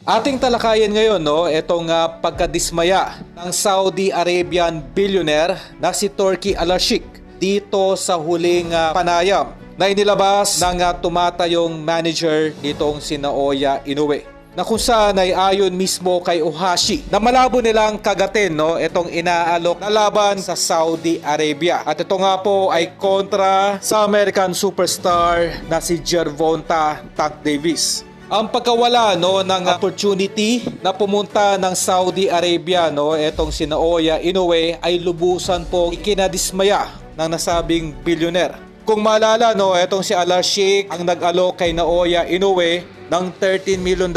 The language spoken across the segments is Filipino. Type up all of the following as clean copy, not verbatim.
Ating talakayan ngayon itong pagkadismaya ng Saudi Arabian billionaire na si Turki Al-Sheikh dito sa huling panayam na inilabas ng tumatayong manager nitong si Naoya Inoue, na kung saan ay ayon mismo kay Ohashi na malabo nilang kagatin itong inaalok na laban sa Saudi Arabia. At ito nga po ay kontra sa American superstar na si Gervonta Tank Davis. Ang pagkawala ng opportunity na pumunta ng Saudi Arabia etong si Naoya Inoue ay lubusan po ikinadismaya ng nasabing billionaire. Kung maalala etong si Al-Sheikh ang nag-alok kay Naoya Inoue ng $13 million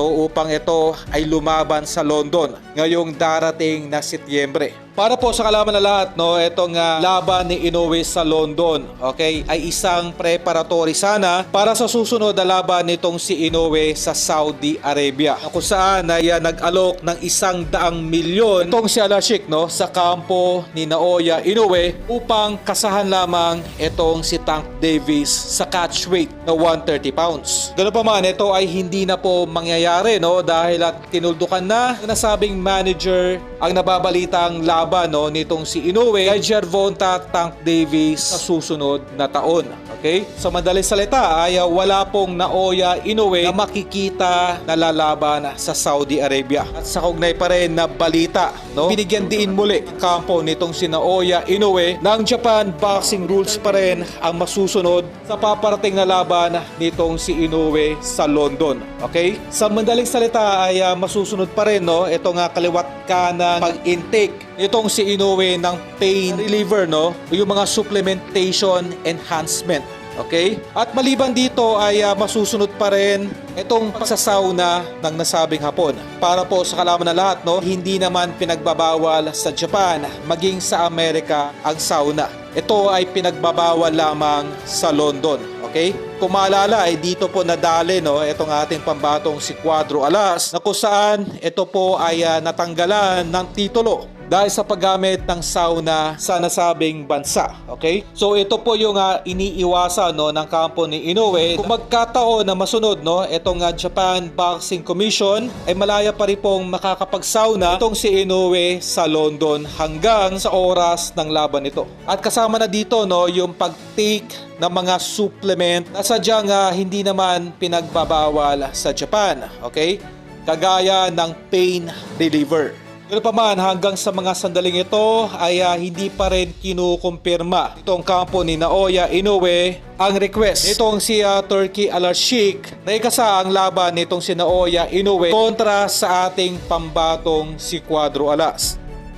upang ito ay lumaban sa London ngayong darating na Setyembre. Para po sa kalaman na lahat, itong laban ni Inoue sa London, okay, ay isang preparatory sana para sa susunod na laban nitong si Inoue sa Saudi Arabia, kung saan ay nag-alok ng $100 milyon itong si Al-Sheikh sa kampo ni Naoya Inoue upang kasahan lamang itong si Tank Davis sa catchweight na 130 pounds. Ganoon pa man, ito ay hindi na po mangyayari dahil at tinuldukan na nasabing manager ang nababalitang laban nitong si Inoue kay Gervonta Tank Davis sa susunod na taon. Okay? Sa madaling salita ay wala pong Naoya Inoue na makikita na lalaban sa Saudi Arabia. At sa kaugnay pa rin na balita, binigyan din muli ang kampo nitong si Naoya Inoue ng Japan boxing rules pa rin ang masusunod sa paparating na laban nitong si Inoue sa London. Okay? Sa madaling salita ay masusunod pa rin itong kaliwat kanan pag-intake nitong si Inoue ng pain reliever, yung mga supplementation enhancement. Okay? At maliban dito ay masusunod pa rin itong pagsasauna ng nasabing hapon. Para po sa kalaman na lahat, hindi naman pinagbabawal sa Japan maging sa Amerika ang sauna. Ito ay pinagbabawal lamang sa London. Okay? Kung maalala ay dito po nadali itong ating pambatong si Cuadro Alas, na kung saan ito po ay natanggalan ng titulo dahil sa paggamit ng sauna sa nasabing bansa. Okay? So ito po yung iniiwasan ng kampo ni Inoue. Kung magkataon na masunod itong Japan Boxing Commission ay malaya pa rin pong makakapagsauna itong si Inoue sa London hanggang sa oras ng laban nito. At kasama na dito yung pag-take ng mga supplement na sadyang hindi naman pinagbabawal sa Japan. Okay? Kagaya ng pain reliever. Pero pa man, hanggang sa mga sandaling ito ay hindi pa rin kinukumpirma itong kampo ni Naoya Inoue ang request nitong si Turki Al-Sheikh na ikasa ang laban nitong si Naoya Inoue kontra sa ating pambatong si Cuadro Alas.